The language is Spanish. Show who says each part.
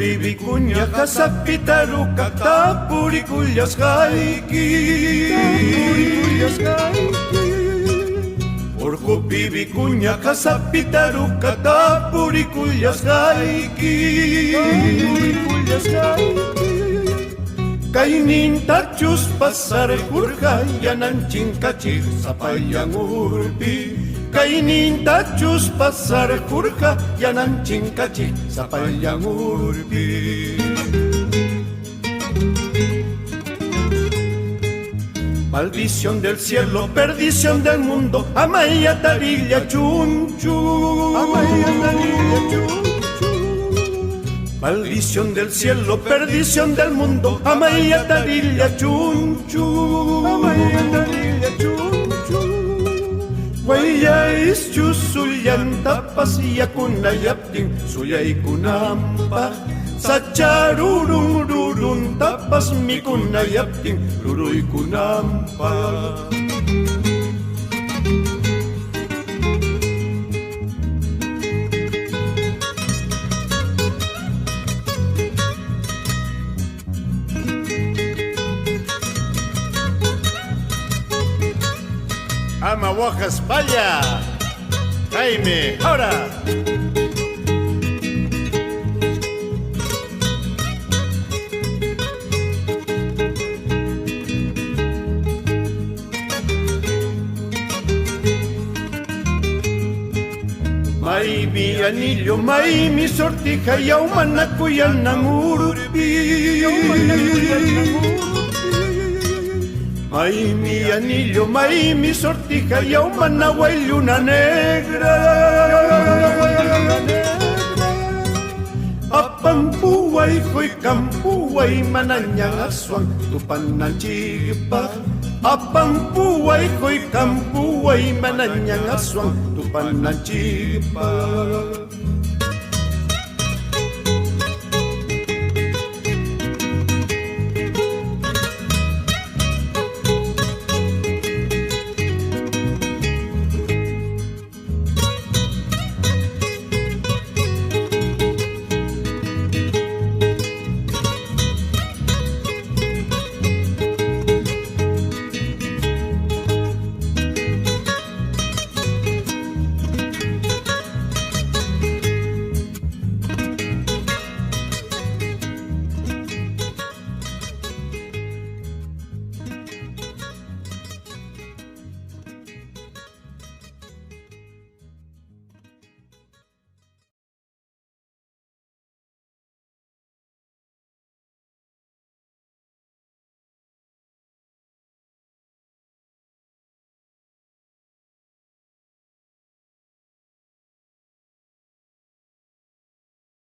Speaker 1: Urkupi vicuña hasapitaruka tapurikullas hayki. Urkupi vicuña hasapitaruka tapurikullas hayki. Kainin pasar kurja yanan chinkachik sapayang urpi. Kainin pasar kurja yanan chinkachik sapayang urpi. Maldición del cielo, perdición del mundo, amaya tarilla chunchu. Amaya tarilla chunchu. Maldición del cielo, perdición del mundo, amaya tarilla chunchu. Amaya tarilla chunchu. Guayais chusuyan tapas yakunayaptin suyay kunampa. Sacharurururun tapas mikunayaptin ruruy kunampa. Amahuajas, vaya. Jaime, ahora. May mi anillo, may mi sortija, yaumanakuyan urpi. May mi anillo, may mi sortija, yaumanahuay luna negra. Apampuay, hoy campuay, mananyang aswang, tupanan chipa. Apampuay, hoy campuay, mananyang aswang, tupanan chipa.